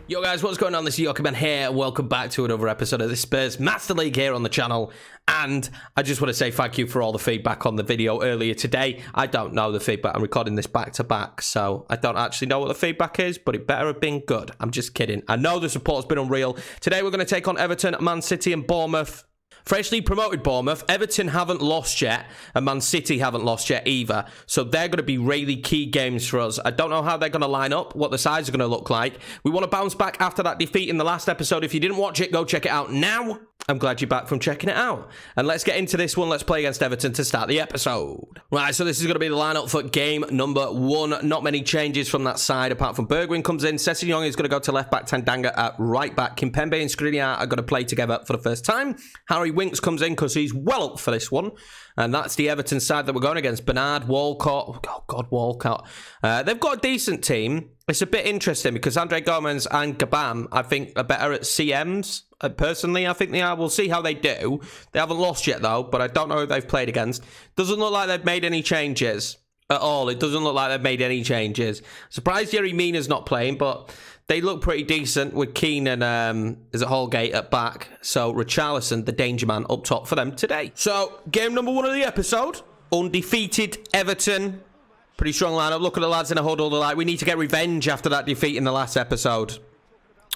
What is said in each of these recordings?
Yo guys, what's going on? This is Yokoman here. Welcome back to another episode of the Spurs Master League here on the channel. And I just want to say thank you for all the feedback on the video earlier today. I don't know the feedback. I'm recording this back to back, so I don't actually know what the feedback is, but it better have been good. I'm just kidding. I know the support's been unreal. Today we're going to take on Everton, Man City and Bournemouth. Freshly promoted Bournemouth, Everton haven't lost yet, and Man City haven't lost yet either. So they're going to be really key games for us. I don't know how they're going to line up, what the sides are going to look like. We want to bounce back after that defeat in the last episode. If you didn't watch it, go check it out now. I'm glad you're back from checking it out. And let's get into this one. Let's play against Everton to start the episode. Right, so this is going to be the lineup for game number 1. Not many changes from that side, apart from Bergwijn comes in. Sessegnon is going to go to left back, Tandanga at right back. Kimpembe and Skriniar are going to play together for the first time. Harry Winks comes in because he's well up for this one. And that's the Everton side that we're going against. Bernard, Walcott. Oh, God, Walcott. They've got a decent team. It's a bit interesting because Andre Gomez and Gabam, I think, are better at CMs. Personally, I think they are. We'll see how they do. They haven't lost yet, though, but I don't know who they've played against. Doesn't look like they've made any changes at all. It doesn't look like they've made any changes. Surprised Yerry Mina's not playing, but they look pretty decent with Keane and is it Holgate at back. So Richarlison, the danger man, up top for them today. So game number 1 of the episode. Undefeated Everton. Pretty strong lineup. Look at the lads in a huddle. They're like, we need to get revenge after that defeat in the last episode.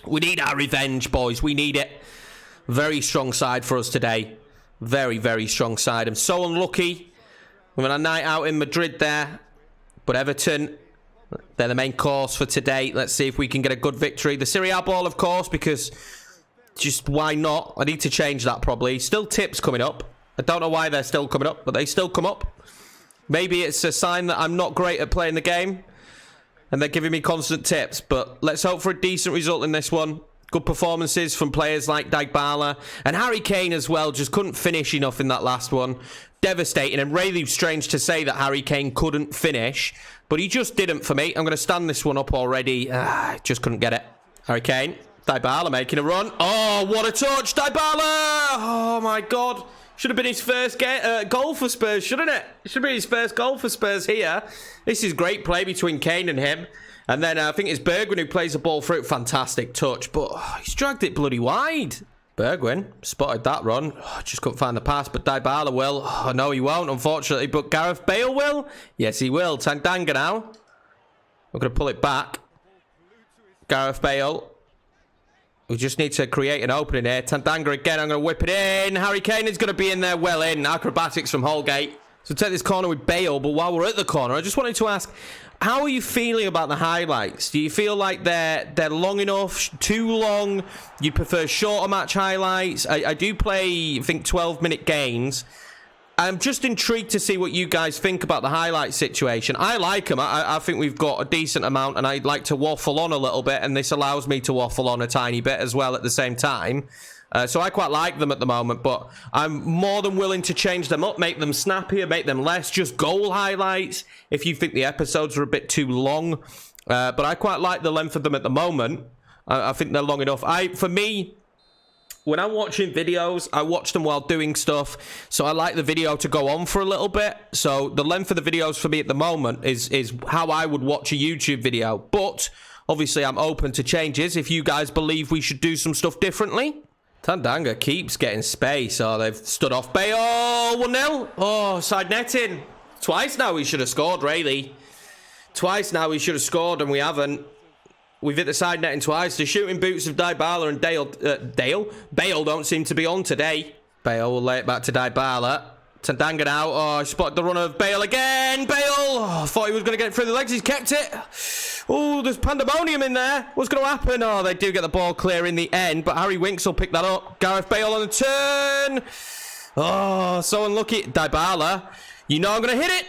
We need our revenge, boys. We need it. Very strong side for us today. Very, very strong side. I'm so unlucky. We're on a night out in Madrid there. But Everton, they're the main course for today. Let's see if we can get a good victory. The Serie A ball, of course, because just why not? I need to change that probably. Still tips coming up. I don't know why they're still coming up, but they still come up. Maybe it's a sign that I'm not great at playing the game and they're giving me constant tips, but let's hope for a decent result in this one. Good performances from players like Dybala and Harry Kane as well. Just couldn't finish enough in that last one. Devastating, and really strange to say that Harry Kane couldn't finish, but he just didn't for me. I'm going to stand this one up already. Just couldn't get it. Harry Kane, Dybala making a run. Oh, what a touch, Dybala! Oh my God. Should have been his first goal for Spurs, shouldn't it? Should be his first goal for Spurs here. This is great play between Kane and him. And then I think it's Bergwijn who plays the ball through. Fantastic touch, but he's dragged it bloody wide. Bergwijn spotted that run. Just couldn't find the pass, but Dybala will. Oh, no, he won't, unfortunately. But Gareth Bale will? Yes, he will. Tandanga now. We're going to pull it back. Gareth Bale. We just need to create an opening here. Tandanga again. I'm going to whip it in. Harry Kane is going to be in there well in. Acrobatics from Holgate. So take this corner with Bale. But while we're at the corner, I just wanted to ask, how are you feeling about the highlights? Do you feel like they're long enough? Too long? You prefer shorter match highlights? I do play, I think, 12-minute games. I'm just intrigued to see what you guys think about the highlight situation. I like them. I think we've got a decent amount, and I'd like to waffle on a little bit, and this allows me to waffle on a tiny bit as well at the same time. So I quite like them at the moment, but I'm more than willing to change them up, make them snappier, make them less, just goal highlights, if you think the episodes are a bit too long. But I quite like the length of them at the moment. I think they're long enough. For me, when I'm watching videos, I watch them while doing stuff, so I like the video to go on for a little bit. So the length of the videos for me at the moment is how I would watch a YouTube video. But obviously I'm open to changes if you guys believe we should do some stuff differently. Tandanga keeps getting space. Oh, they've stood off Bale. 1-0. Oh, side netting. Twice now we should have scored, really. Twice now we should have scored, and we haven't. We've hit the side netting twice. The shooting boots of Dybala and Bale don't seem to be on today. Bale will lay it back to Dybala. Tandanga now. Oh, I spotted the run of Bale again. Bale. Oh, I thought he was going to get it through the legs. He's kept it. Oh, there's pandemonium in there. What's going to happen? Oh, they do get the ball clear in the end, but Harry Winks will pick that up. Gareth Bale on the turn. Oh, so unlucky. Dybala. You know I'm going to hit it.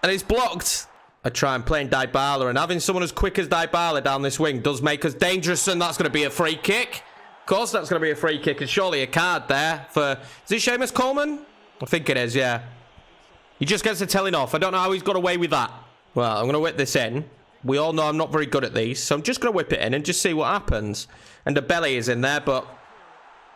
And it's blocked. I try and play Dybala, and having someone as quick as Dybala down this wing does make us dangerous, and that's going to be a free kick. Of course that's going to be a free kick, and surely a card there for... Is it Seamus Coleman? I think it is, yeah. He just gets the telling off. I don't know how he's got away with that. Well, I'm going to whip this in. We all know I'm not very good at these, so I'm just going to whip it in and just see what happens. And the belly is in there, but...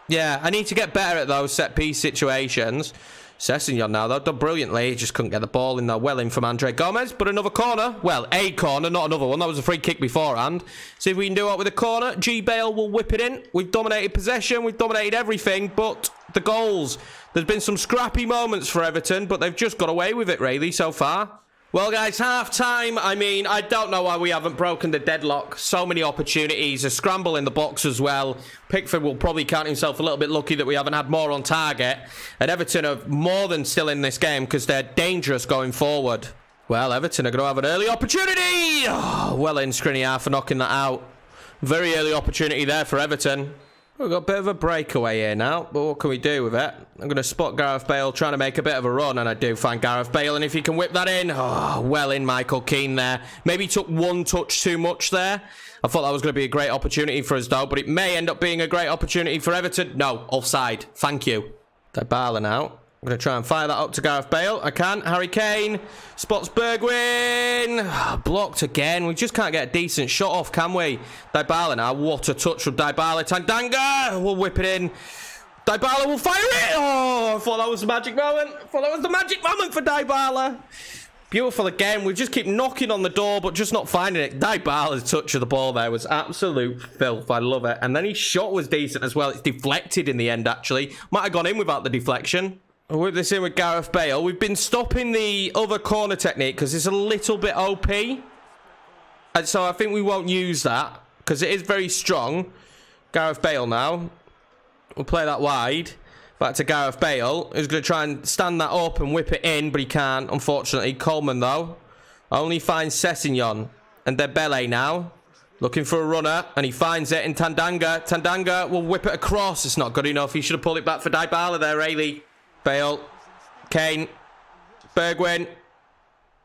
Yeah, I need to get better at those set-piece situations. Sessegnon now, though, done brilliantly. He just couldn't get the ball in there. Well in from Andre Gomez, but another corner. Well, a corner, not another one. That was a free kick beforehand. See if we can do it with a corner. G. Bale will whip it in. We've dominated possession. We've dominated everything, but the goals. There's been some scrappy moments for Everton, but they've just got away with it, really, so far. Well, guys, half-time. I mean, I don't know why we haven't broken the deadlock. So many opportunities. A scramble in the box as well. Pickford will probably count himself a little bit lucky that we haven't had more on target. And Everton are more than still in this game because they're dangerous going forward. Well, Everton are going to have an early opportunity. Oh, well in, Skriniar, for knocking that out. Very early opportunity there for Everton. We've got a bit of a breakaway here now, but what can we do with it? I'm going to spot Gareth Bale trying to make a bit of a run, and I do find Gareth Bale, and if he can whip that in, oh, well in, Michael Keane there. Maybe took one touch too much there. I thought that was going to be a great opportunity for us, though, but it may end up being a great opportunity for Everton. No, offside. Thank you. Dybala now. I'm going to try and fire that up to Gareth Bale. I can. Harry Kane spots Bergwijn. Blocked again. We just can't get a decent shot off, can we? Dybala now. What a touch from Dybala. Tanganga will whip it in. Dybala will fire it. Oh, I thought that was the magic moment. I thought that was the magic moment for Dybala. Beautiful again. We just keep knocking on the door, but just not finding it. Dybala's touch of the ball there was absolute filth. I love it. And then his shot was decent as well. It's deflected in the end, actually. Might have gone in without the deflection. I'll whip this in with Gareth Bale. We've been stopping the other corner technique because it's a little bit OP. And so I think we won't use that because it is very strong. Gareth Bale now. We'll play that wide. Back to Gareth Bale, who's going to try and stand that up and whip it in, but he can't, unfortunately. Coleman, though, only finds Sessegnon. And Dembele now, looking for a runner, and he finds it in Tanganga. Tanganga will whip it across. It's not good enough. He should have pulled it back for Dybala there, really. Bale, Kane, Bergwijn,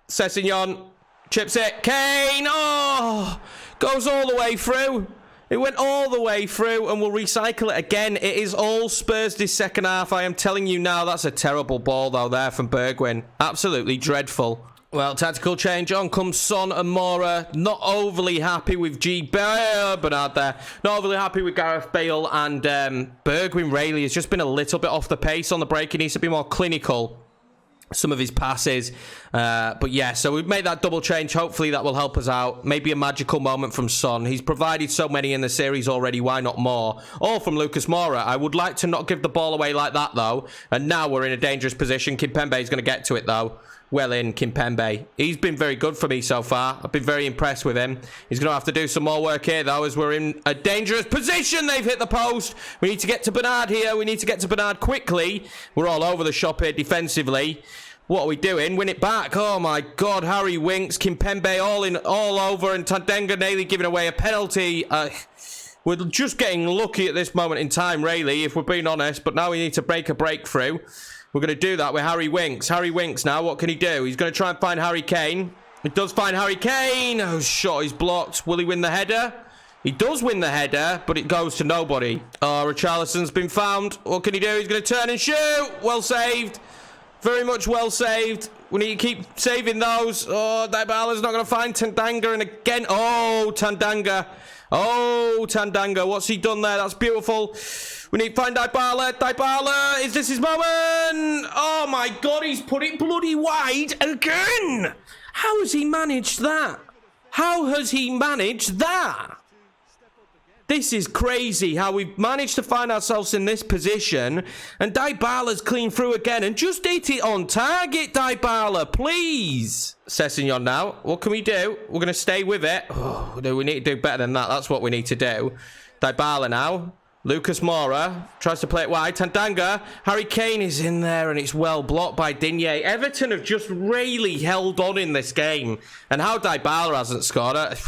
Sessegnon, chips it, Kane, oh, goes all the way through. It went all the way through, and we'll recycle it again. It is all Spurs this second half. I am telling you now, that's a terrible ball, though, there from Bergwijn. Absolutely dreadful. Well, tactical change. On comes Son and Mora. Not overly happy with Bernard there. Not overly happy with Gareth Bale, and Bergwijn really has just been a little bit off the pace on the break. He needs to be more clinical. Some of his passes, but yeah, so we've made that double change. Hopefully that will help us out. Maybe a magical moment from Son. He's provided so many in the series already, why not more? Or from Lucas Moura. I would like to not give the ball away like that, though, and now we're in a dangerous position. Kimpembe is going to get to it, though. Well in, Kimpembe. He's been very good for me so far. I've been very impressed with him. He's going to have to do some more work here, though, as we're in a dangerous position. They've hit the post. We need to get to Bernard here. We need to get to Bernard quickly. We're all over the shop here defensively. What are we doing? Win it back. Oh, my God. Harry Winks, Kimpembe all over, and Tanganga nearly giving away a penalty. We're just getting lucky at this moment in time, really, if we're being honest. But now we need to break a breakthrough. We're going to do that with Harry Winks. Harry Winks now, what can he do? He's going to try and find Harry Kane. He does find Harry Kane. Oh, shot is blocked. Will he win the header? He does win the header, but it goes to nobody. Oh, Richarlison's been found. What can he do? He's going to turn and shoot. Well saved. Very much well saved. We need to keep saving those. Oh, Dybala's not going to find Tanganga. And again, oh, Tanganga. Oh, Tanganga. What's he done there? That's beautiful. We need to find Dybala. Dybala, is this his moment? Oh, my God, he's put it bloody wide again. How has he managed that? How has he managed that? This is crazy how we've managed to find ourselves in this position, and Dybala's clean through again, and just hit it on target, Dybala, please. Sessegnon now. What can we do? We're going to stay with it. Oh, we need to do better than that. That's what we need to do. Dybala now. Lucas Moura tries to play it wide. Tanganga. Harry Kane is in there, and it's well blocked by Digne. Everton have just really held on in this game, and how Dybala hasn't scored it.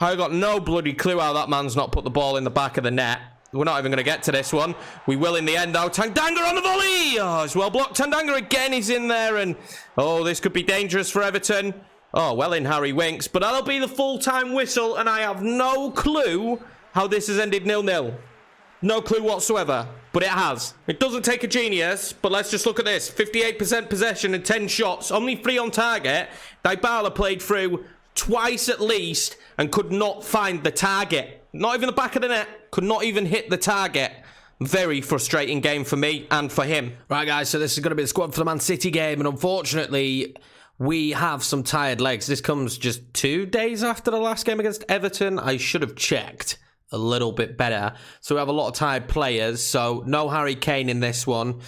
I got no bloody clue how that man's not put the ball in the back of the net. We're not even going to get to this one. We will in the end, though. Tanganga on the volley! Oh, it's well blocked. Tanganga again is in there, and oh, this could be dangerous for Everton. Oh, well in, Harry Winks. But that'll be the full-time whistle, and I have no clue how this has ended 0-0. No clue whatsoever, but it has. It doesn't take a genius, but let's just look at this. 58% possession and 10 shots. Only 3 on target. Dybala played through twice at least and could not find the target. Not even the back of the net. Could not even hit the target. Very frustrating game for me and for him. Right, guys, so this is going to be the squad for the Man City game, and unfortunately, we have some tired legs. This comes just 2 days after the last game against Everton. I should have checked a little bit better. So we have a lot of tired players, so no Harry Kane in this one.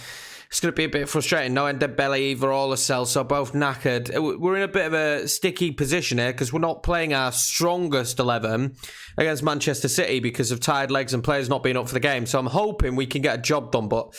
It's going to be a bit frustrating. No Dembele either, all the cells, so both knackered. We're in a bit of a sticky position here because we're not playing our strongest 11 against Manchester City because of tired legs and players not being up for the game. So I'm hoping we can get a job done, but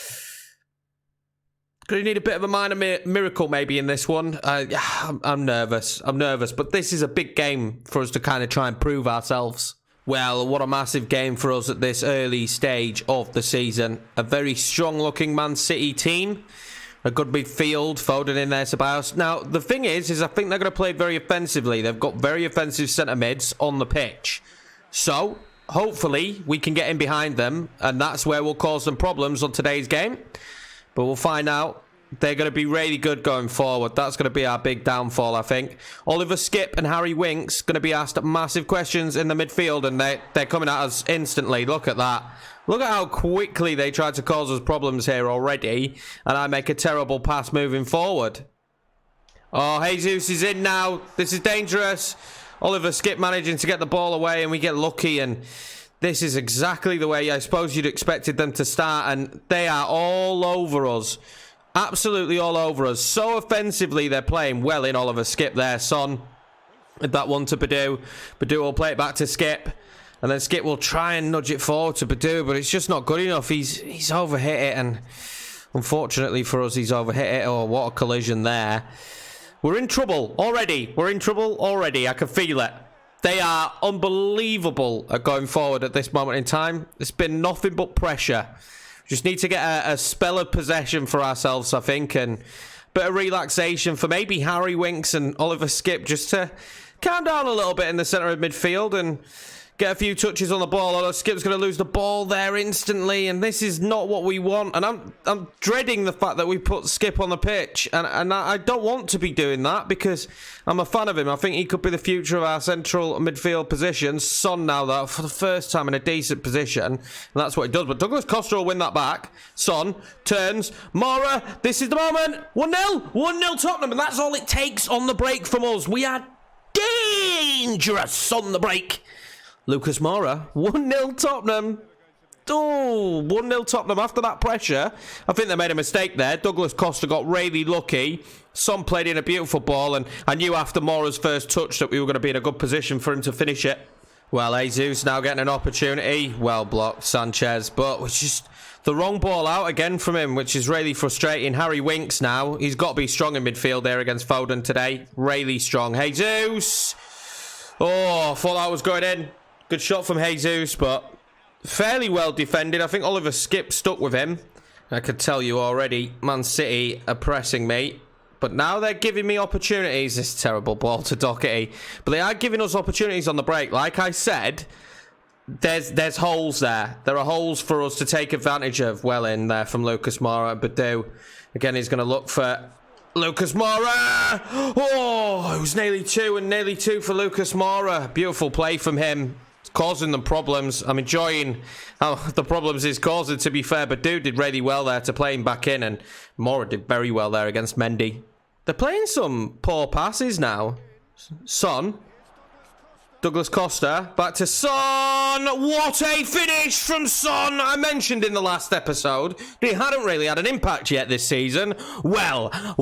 going to need a bit of a minor miracle maybe in this one. I'm nervous. But this is a big game for us to kind of try and prove ourselves. Well, what a massive game for us at this early stage of the season. A very strong-looking Man City team. A good midfield, Foden in there, Ceballos. Now, the thing is I think they're going to play very offensively. They've got very offensive centre-mids on the pitch. So, hopefully, we can get in behind them, and that's where we'll cause some problems on today's game. But we'll find out. They're going to be really good going forward. That's going to be our big downfall, I think. Oliver Skipp and Harry Winks going to be asked massive questions in the midfield, and they're coming at us instantly. Look at that. Look at how quickly they tried to cause us problems here already, and I make a terrible pass moving forward. Oh, Jesus is in now. This is dangerous. Oliver Skipp managing to get the ball away, and we get lucky, and this is exactly the way I suppose you'd expected them to start, and they are all over us. Absolutely all over us. So offensively, they're playing well in Oliver Skipp there. Son, that one to Badu. Badu will play it back to Skipp. And then Skipp will try and nudge it forward to Badu, but it's just not good enough. He's overhit it, and unfortunately for us, he's overhit it. Oh, what a collision there. We're in trouble already. I can feel it. They are unbelievable at going forward at this moment in time. It's been nothing but pressure. Just need to get a spell of possession for ourselves, I think, and a bit of relaxation for maybe Harry Winks and Oliver Skipp just to calm down a little bit in the centre of midfield and get a few touches on the ball. Although Skipp's going to lose the ball there instantly, and this is not what we want. And I'm dreading the fact that we put Skipp on the pitch, and I don't want to be doing that because I'm a fan of him. I think he could be the future of our central midfield position. Son now, though, for the first time in a decent position, and that's what he does. But Douglas Costa will win that back. Son turns. Mora, this is the moment. 1-0. 1-0 Tottenham, and that's all it takes on the break from us. We are dangerous on the break. Lucas Moura, 1-0 Tottenham. Oh, 1-0 Tottenham after that pressure. I think they made a mistake there. Douglas Costa got really lucky. Son played in a beautiful ball, and I knew after Moura's first touch that we were going to be in a good position for him to finish it. Well, Jesus now getting an opportunity. Well blocked, Sanchez, but it's just the wrong ball out again from him, which is really frustrating. Harry Winks now. He's got to be strong in midfield there against Foden today. Really strong. Jesus. Oh, I thought that was going in. Good shot from Jesus, but fairly well defended. I think Oliver Skipp stuck with him. I could tell you already, Man City are pressing me. But now they're giving me opportunities. This terrible ball to Doherty. But they are giving us opportunities on the break. Like I said, there's holes there. There are holes for us to take advantage of. Well in there from Lucas Moura. Badu, again, he's going to look for Lucas Moura. Oh, it was nearly two for Lucas Moura. Beautiful play from him. Causing them problems. I'm enjoying how the problems he's causing, to be fair. But Dude did really well there to play him back in, and Moura did very well there against Mendy. They're playing some poor passes now. Son. Douglas Costa. Back to Son. What a finish from Son. I mentioned in the last episode he hadn't really had an impact yet this season. Well. How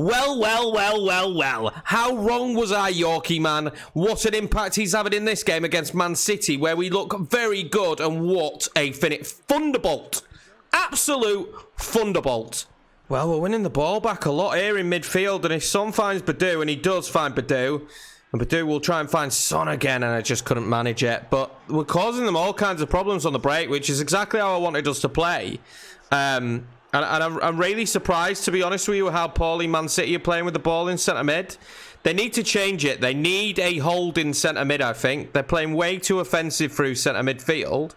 wrong was I, Yorkie man? What an impact he's having in this game against Man City, where we look very good. And what a finish. Thunderbolt. Absolute thunderbolt. Well, we're winning the ball back a lot here in midfield. And if Son finds Badu, and he does find Badu, and Badu will try and find Son again, and I just couldn't manage it. But we're causing them all kinds of problems on the break, which is exactly how I wanted us to play. And I'm really surprised, to be honest with you, how poorly Man City are playing with the ball in centre mid. They need to change it. They need a holding centre mid, I think. They're playing way too offensive through centre midfield.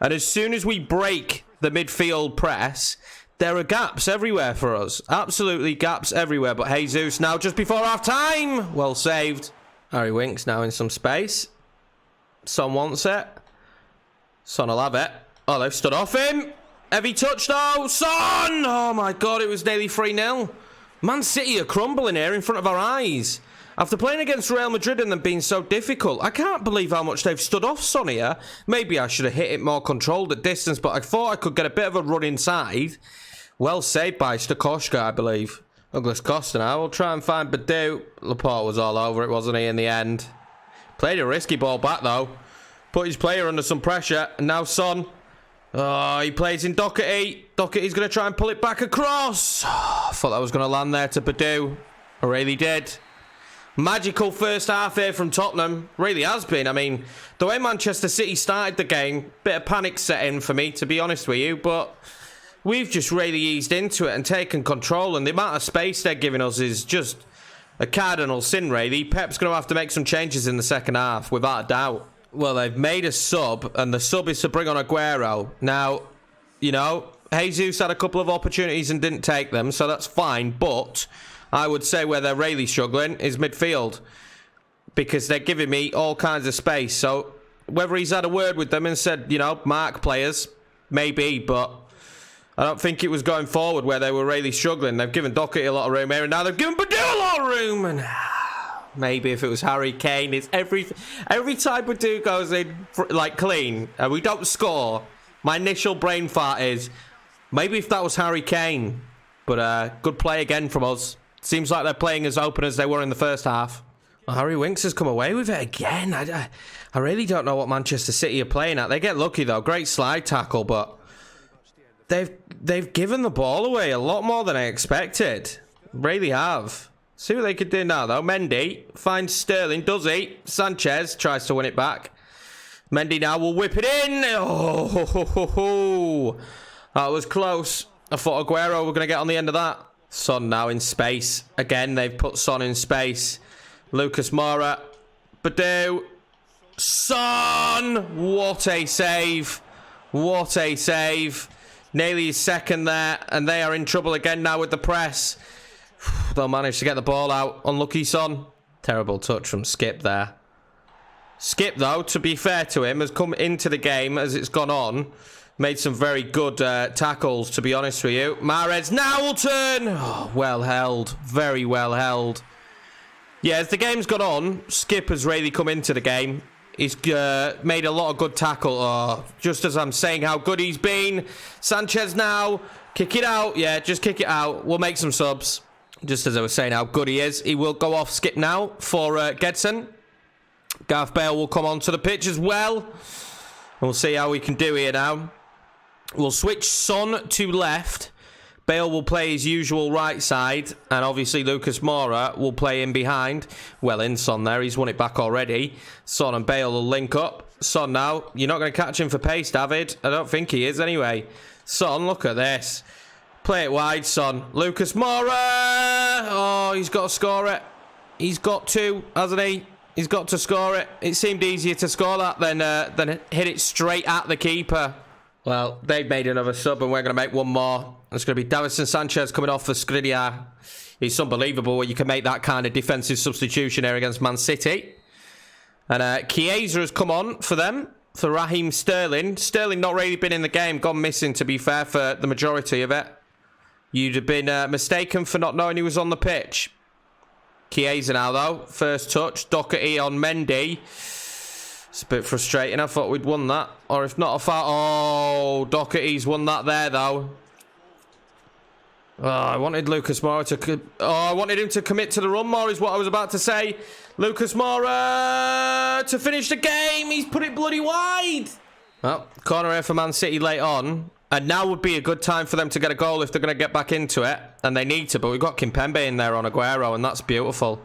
And as soon as we break the midfield press, there are gaps everywhere for us. Absolutely gaps everywhere. But Jesus now just before half time. Well saved. Harry Winks now in some space. Son wants it. Son will have it. Oh, they've stood off him. Heavy touch though. Son! Oh my God, it was nearly 3-0. Man City are crumbling here in front of our eyes. After playing against Real Madrid and them being so difficult, I can't believe how much they've stood off Son here. Maybe I should have hit it more controlled at distance, but I thought I could get a bit of a run inside. Well saved by Stakoshka, I believe. Douglas Costa now. We'll try and find Badu. Laporte was all over it, wasn't he, in the end? Played a risky ball back, though. Put his player under some pressure. And now Son. Oh, he plays in Doherty. Doherty's going to try and pull it back across. Oh, I thought that was going to land there to Badu. I really did. Magical first half here from Tottenham. Really has been. I mean, the way Manchester City started the game, bit of panic set in for me, to be honest with you. But we've just really eased into it and taken control. And the amount of space they're giving us is just a cardinal sin, really. Pep's going to have to make some changes in the second half, without a doubt. Well, they've made a sub, and the sub is to bring on Aguero. Now, you know, Jesus had a couple of opportunities and didn't take them, so that's fine. But I would say where they're really struggling is midfield, because they're giving me all kinds of space. So whether he's had a word with them and said, you know, mark players, maybe, but I don't think it was going forward where they were really struggling. They've given Doherty a lot of room here, and now they've given Badu a lot of room. And maybe if it was Harry Kane, it's every time Badu goes in like clean and we don't score, my initial brain fart is maybe if that was Harry Kane. But good play again from us. Seems like they're playing as open as they were in the first half. Well, Harry Winks has come away with it again. I really don't know what Manchester City are playing at. They get lucky though. Great slide tackle, but they've given the ball away a lot more than I expected. Really have. See what they could do now, though. Mendy finds Sterling, does he? Sanchez tries to win it back. Mendy now will whip it in. Oh, that was close. I thought Aguero were going to get on the end of that. Son now in space. Again, they've put Son in space. Lucas Moura. Badu. Son! What a save. What a save. Nearly his second there. And they are in trouble again now with the press. They'll manage to get the ball out. Unlucky Son. Terrible touch from Skip there. Skip, though, to be fair to him, has come into the game as it's gone on. Made some very good tackles, to be honest with you. Mahrez now will turn. Oh, well held. Very well held. Yeah, as the game's gone on, Skip has really come into the game. He's made a lot of good tackle. Oh, just as I'm saying how good he's been. Sanchez now. Kick it out. Yeah, just kick it out. We'll make some subs. Just as I was saying how good he is. He will go off Skip now for Gedson. Gareth Bale will come onto the pitch as well. We'll see how we can do here now. We'll switch Son to left. Bale will play his usual right side. And obviously Lucas Moura will play in behind. Well in Son there. He's won it back already. Son and Bale will link up. Son now. You're not going to catch him for pace, David. I don't think he is anyway. Son, look at this. Play it wide, Son. Lucas Moura. Oh, he's got to score it. He's got to, hasn't he? He's got to score it. It seemed easier to score that than hit it straight at the keeper. Well, they've made another sub and we're going to make one more. It's going to be Davinson Sanchez coming off for Skriniar. It's unbelievable where you can make that kind of defensive substitution here against Man City. And Chiesa has come on for them, for Raheem Sterling. Sterling not really been in the game, gone missing to be fair for the majority of it. You'd have been mistaken for not knowing he was on the pitch. Chiesa now though, first touch. Doherty on Mendy. It's a bit frustrating. I thought we'd won that. Or if not, a foul. Oh, Doherty's won that there, though. Oh, I wanted Lucas Moura to... I wanted him to commit to the run more, is what I was about to say. Lucas Moura to finish the game. He's put it bloody wide. Well, corner here for Man City late on. And now would be a good time for them to get a goal if they're going to get back into it. And they need to, but we've got Kimpembe in there on Aguero, and that's beautiful.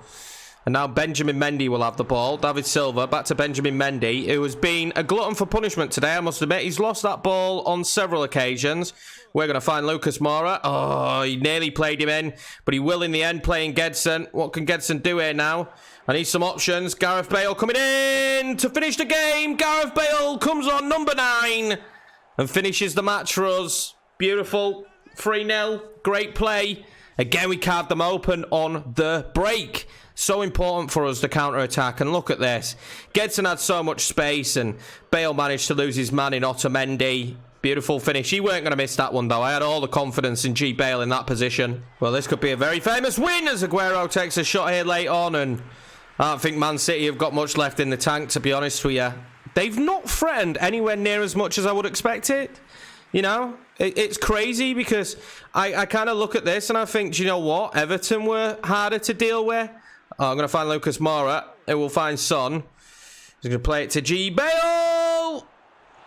And now Benjamin Mendy will have the ball. David Silva back to Benjamin Mendy, who has been a glutton for punishment today, I must admit. He's lost that ball on several occasions. We're going to find Lucas Moura. Oh, he nearly played him in, but he will in the end playing Gedson. What can Gedson do here now? I need some options. Gareth Bale coming in to finish the game. Gareth Bale comes on number 9 and finishes the match for us. Beautiful. 3-0. Great play. Again, we carved them open on the break. So important for us to counter-attack. And look at this. Gedson had so much space and Bale managed to lose his man in Otamendi. Beautiful finish. He weren't going to miss that one, though. I had all the confidence in G. Bale in that position. Well, this could be a very famous win as Aguero takes a shot here late on. And I don't think Man City have got much left in the tank, to be honest with you. They've not threatened anywhere near as much as I would expect it. You know, it's crazy because I kind of look at this and I think, do you know what? Everton were harder to deal with. Oh, I'm going to find Lucas Moura. It will find Son. He's going to play it to G. Bale.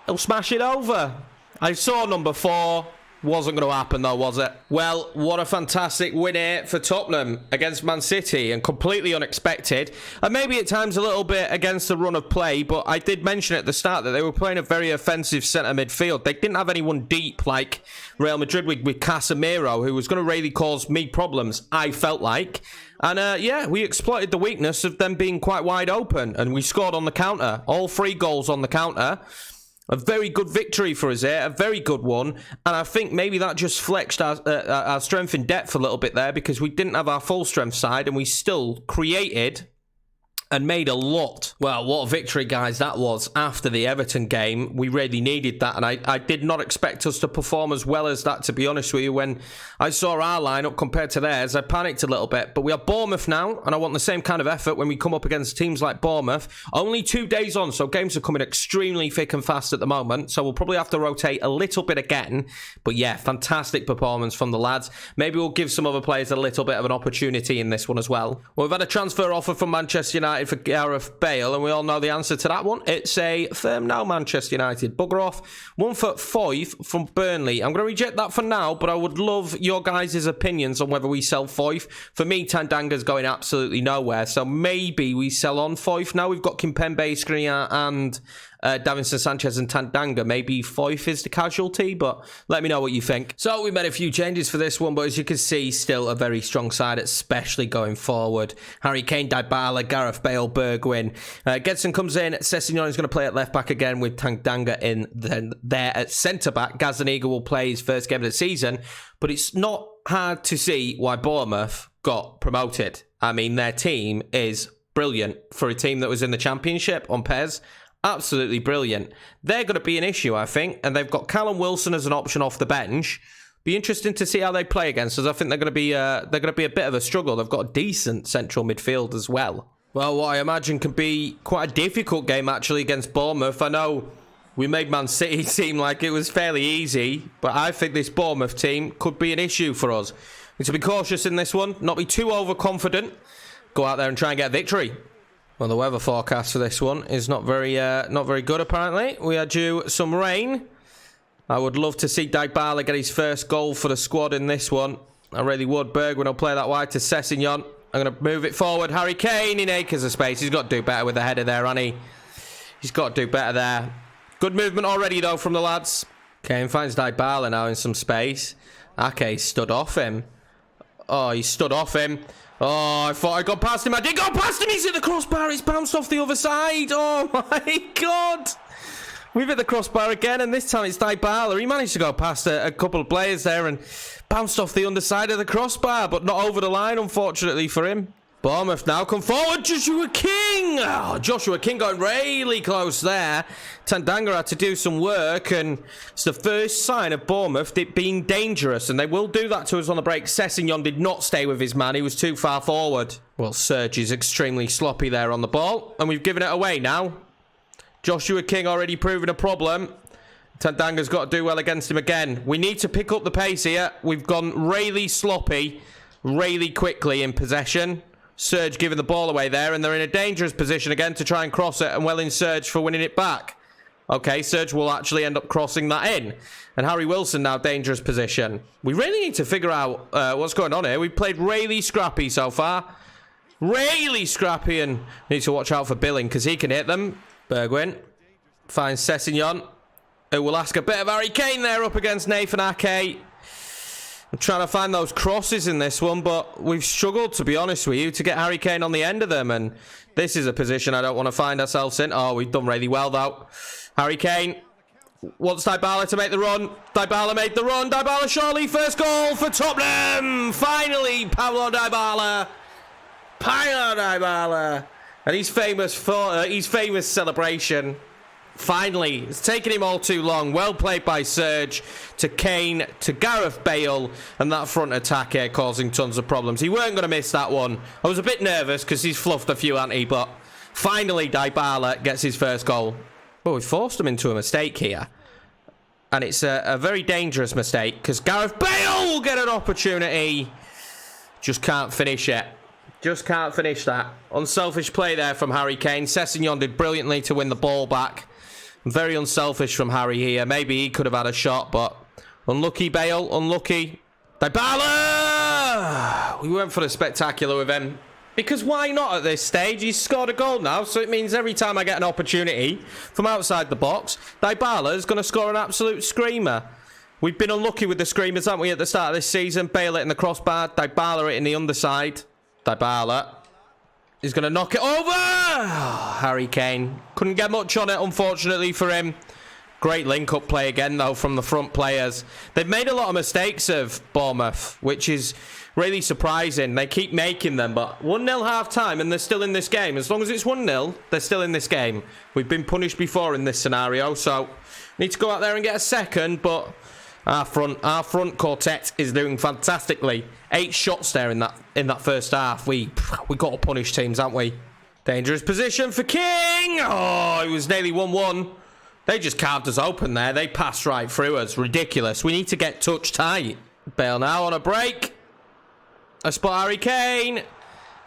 He'll smash it over. I saw number 4. Wasn't going to happen though, was it? Well, what a fantastic win here for Tottenham against Man City, and completely unexpected. And maybe at times a little bit against the run of play, but I did mention at the start that they were playing a very offensive centre midfield. They didn't have anyone deep like Real Madrid with Casemiro, who was going to really cause me problems, I felt like. And yeah, we exploited the weakness of them being quite wide open, and we scored on the counter. All 3 goals on the counter. A very good victory for us here, a very good one. And I think maybe that just flexed our strength in depth a little bit there, because we didn't have our full strength side and we still created and made a lot. Well, what a victory, guys, that was after the Everton game. We really needed that, and I did not expect us to perform as well as that, to be honest with you. When I saw our lineup compared to theirs, I panicked a little bit. But we are Bournemouth now, and I want the same kind of effort when we come up against teams like Bournemouth. Only 2 days on, so games are coming extremely thick and fast at the moment, so we'll probably have to rotate a little bit again. But yeah, fantastic performance from the lads. Maybe we'll give some other players a little bit of an opportunity in this one as well. Well, we've had a transfer offer from Manchester United for Gareth Bale, and we all know the answer to that one. It's a firm no, Manchester United. Bugger off. 1-5 from Burnley. I'm going to reject that for now, but I would love your guys' opinions on whether we sell Foyth. For me, Tandanga's going absolutely nowhere, so maybe we sell on Foyth. Now we've got Kimpembe, Skriniar, and Davinson Sanchez and Tandanga. Maybe Foyth is the casualty, but let me know what you think. So we made a few changes for this one, but as you can see, still a very strong side, especially going forward. Harry Kane, Dybala, Gareth Bale, Bergwijn. Gedson comes in. Sessegnon is going to play at left back again with Tandanga in there at centre back. Gazaniga will play his first game of the season, but it's not hard to see why Bournemouth got promoted. I mean, their team is brilliant for a team that was in the Championship on PES. Absolutely brilliant. They're going to be an issue, I think, and they've got Callum Wilson as an option off the bench. Be interesting to see how they play against us. I think they're going to be a bit of a struggle. They've got a decent central midfield as well. Well, what I imagine can be quite a difficult game actually against Bournemouth. I know we made Man City seem like it was fairly easy, but I think this Bournemouth team could be an issue for us. We need to be cautious in this one, not be too overconfident. Go out there and try and get a victory. Well, the weather forecast for this one is not very good, apparently. We are due some rain. I would love to see Dybala get his first goal for the squad in this one. I really would. Bergwijn will play that wide to Sessegnon. I'm going to move it forward. Harry Kane in acres of space. He's got to do better with the header there, hasn't he? He's got to do better there. Good movement already, though, from the lads. Kane finds Dybala now in some space. Ake stood off him. Oh, he stood off him. Oh, I thought I got past him. I did go past him. He's hit the crossbar. He's bounced off the other side. Oh, my God. We've hit the crossbar again, and this time it's Dybala. He managed to go past a couple of players there and bounced off the underside of the crossbar, but not over the line, unfortunately for him. Bournemouth now come forward. Joshua King. Oh, Joshua King got really close there. Tandanga had to do some work, and it's the first sign of Bournemouth it being dangerous, and they will do that to us on the break. Sessegnon did not stay with his man. He was too far forward. Well, Serge is extremely sloppy there on the ball, and we've given it away now. Joshua King already proving a problem. Tandanga's got to do well against him again. We need to pick up the pace here. We've gone really sloppy, really quickly in possession. Serge giving the ball away there, and they're in a dangerous position again to try and cross it, and well in Serge for winning it back. Okay, Serge will actually end up crossing that in. And Harry Wilson now dangerous position. We really need to figure out what's going on here. We've played really scrappy so far. Really scrappy, and need to watch out for Billing because he can hit them. Bergwijn finds Sessegnon, who will ask a bit of Harry Kane there up against Nathan Ake. I'm trying to find those crosses in this one, but we've struggled, to be honest with you, to get Harry Kane on the end of them, and this is a position I don't want to find ourselves in. Oh, we've done really well, though. Harry Kane wants Dybala to make the run. Dybala made the run. Dybala surely first goal for Tottenham. Finally, Paulo Dybala. And he's famous for his famous celebration. Finally, it's taken him all too long. Well played by Serge, to Kane, to Gareth Bale, and that front attack here causing tons of problems. He weren't going to miss that one. I was a bit nervous because he's fluffed a few, hasn't he? But finally, Dybala gets his first goal. Oh, we forced him into a mistake here. And it's a very dangerous mistake because Gareth Bale will get an opportunity. Just can't finish it. Just can't finish that. Unselfish play there from Harry Kane. Sessegnon did brilliantly to win the ball back. Very unselfish from Harry here. Maybe he could have had a shot, but unlucky Bale. Unlucky. Dybala! We went for the spectacular with him. Because why not at this stage? He's scored a goal now, so it means every time I get an opportunity from outside the box, Dybala is going to score an absolute screamer. We've been unlucky with the screamers, haven't we, at the start of this season? Bale hitting the crossbar, Dybala hitting the underside. Dybala is going to knock it over. Oh, Harry Kane. Couldn't get much on it, unfortunately, for him. Great link-up play again, though, from the front players. They've made a lot of mistakes of Bournemouth, which is really surprising. They keep making them, but 1-0 half-time, and they're still in this game. As long as it's 1-0, they're still in this game. We've been punished before in this scenario, so need to go out there and get a second, but our front quartet is doing fantastically. 8 shots there in that first half. We got to punish teams, haven't we? Dangerous position for King. Oh, it was nearly 1-1. They just carved us open there. They passed right through us. Ridiculous. We need to get touch tight. Bale now on a break. I spot Harry Kane.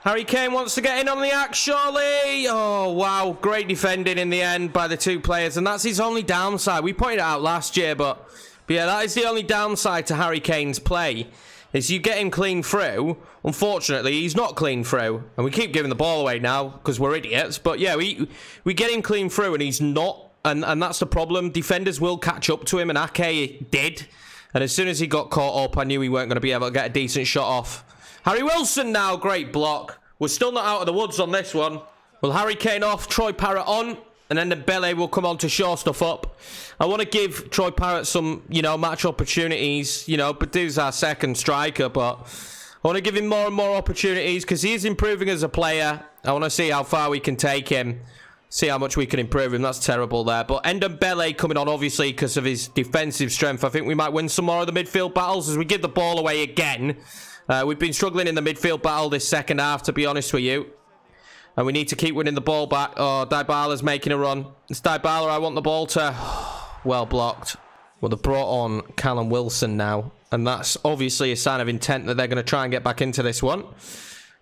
Harry Kane wants to get in on the act, surely. Oh, wow. Great defending in the end by the two players. And that's his only downside. We pointed it out last year, but yeah, that is the only downside to Harry Kane's play. Is you get him clean through. Unfortunately, he's not clean through. And we keep giving the ball away now because we're idiots. But yeah, we get him clean through and he's not. And that's the problem. Defenders will catch up to him, and Ake did. And as soon as he got caught up, I knew he weren't going to be able to get a decent shot off. Harry Wilson now, great block. We're still not out of the woods on this one. Well, Harry Kane off, Troy Parrott on, and then the Dembele will come on to shore stuff up. I want to give Troy Parrott some, match opportunities. Badou's our second striker, but I want to give him more and more opportunities because he is improving as a player. I want to see how far we can take him. See how much we can improve him. That's terrible there. But Dembele coming on, obviously, because of his defensive strength. I think we might win some more of the midfield battles as we give the ball away again. We've been struggling in the midfield battle this second half, to be honest with you. And we need to keep winning the ball back. Oh, Dybala's making a run. It's Dybala I want the ball to. Well blocked. Well, they've brought on Callum Wilson now. And that's obviously a sign of intent that they're going to try and get back into this one.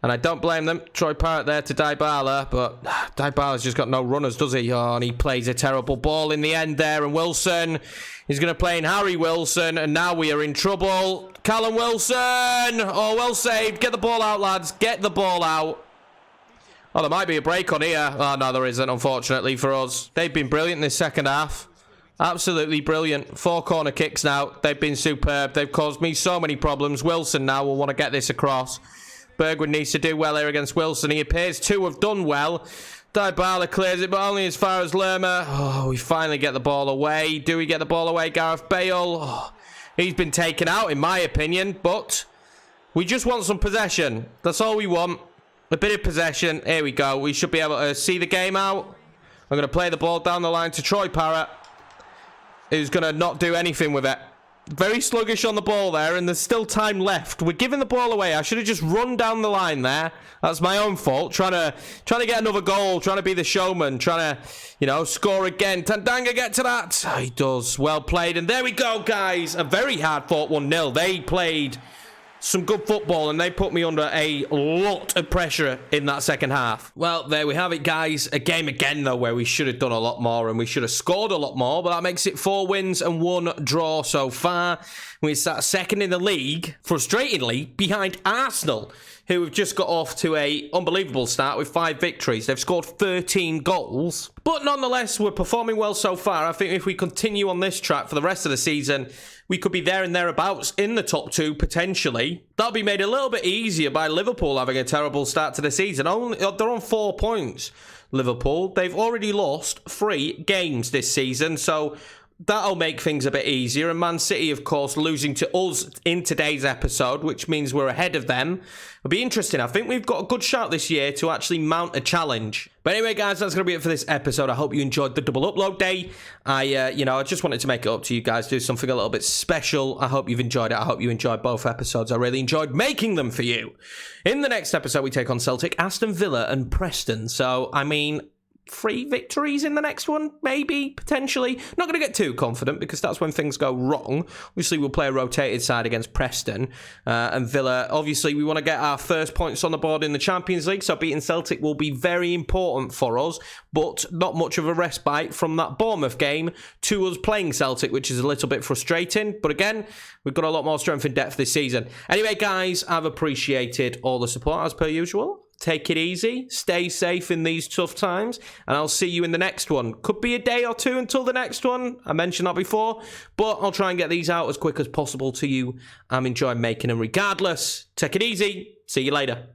And I don't blame them. Troy Parrott there to Dybala, but Dybala's just got no runners, does he? Oh, and he plays a terrible ball in the end there. And Wilson is going to play in Harry Wilson, and now we are in trouble. Callum Wilson! Oh, well saved. Get the ball out, lads. Get the ball out. Oh, there might be a break on here. Oh, no, there isn't, unfortunately, for us. They've been brilliant in this second half. Absolutely brilliant. 4 corner kicks now. They've been superb. They've caused me so many problems. Wilson now will want to get this across. Bergwijn needs to do well here against Wilson. He appears to have done well. Dybala clears it, but only as far as Lerma. Oh, we finally get the ball away. Do we get the ball away? Gareth Bale. Oh, he's been taken out, in my opinion, but we just want some possession. That's all we want. A bit of possession. Here we go. We should be able to see the game out. I'm going to play the ball down the line to Troy Parrott, who's going to not do anything with it. Very sluggish on the ball there, and there's still time left. We're giving the ball away. I should have just run down the line there. That's my own fault. Trying to get another goal, trying to be the showman, trying to, score again. Tandanga get to that. Oh, he does. Well played. And there we go, guys. A very hard-fought 1-0. They played some good football, and they put me under a lot of pressure in that second half. Well, there we have it, guys. A game again, though, where we should have done a lot more, and we should have scored a lot more, but that makes it 4 wins and 1 draw so far. We start second in the league, frustratingly, behind Arsenal, who have just got off to a unbelievable start with 5 victories. They've scored 13 goals, but nonetheless, we're performing well so far. I think if we continue on this track for the rest of the season, we could be there and thereabouts in the top 2, potentially. That'll be made a little bit easier by Liverpool having a terrible start to the season. They're on 4 points, Liverpool. They've already lost 3 games this season, so that'll make things a bit easier. And Man City, of course, losing to us in today's episode, which means we're ahead of them. It'll be interesting. I think we've got a good shout this year to actually mount a challenge. But anyway, guys, that's going to be it for this episode. I hope you enjoyed the double upload day. I just wanted to make it up to you guys, do something a little bit special. I hope you've enjoyed it. I hope you enjoyed both episodes. I really enjoyed making them for you. In the next episode, we take on Celtic, Aston Villa, and Preston. So, I mean, 3 victories in the next one, maybe, potentially. Not going to get too confident because that's when things go wrong. Obviously, we'll play a rotated side against Preston and Villa. Obviously, we want to get our first points on the board in the Champions League, so beating Celtic will be very important for us, but not much of a respite from that Bournemouth game to us playing Celtic, which is a little bit frustrating. But again, we've got a lot more strength and depth this season. Anyway, guys, I've appreciated all the support as per usual. Take it easy, stay safe in these tough times, and I'll see you in the next one. Could be a day or two until the next one. I mentioned that before, but I'll try and get these out as quick as possible to you. I'm enjoying making them regardless. Take it easy. See you later.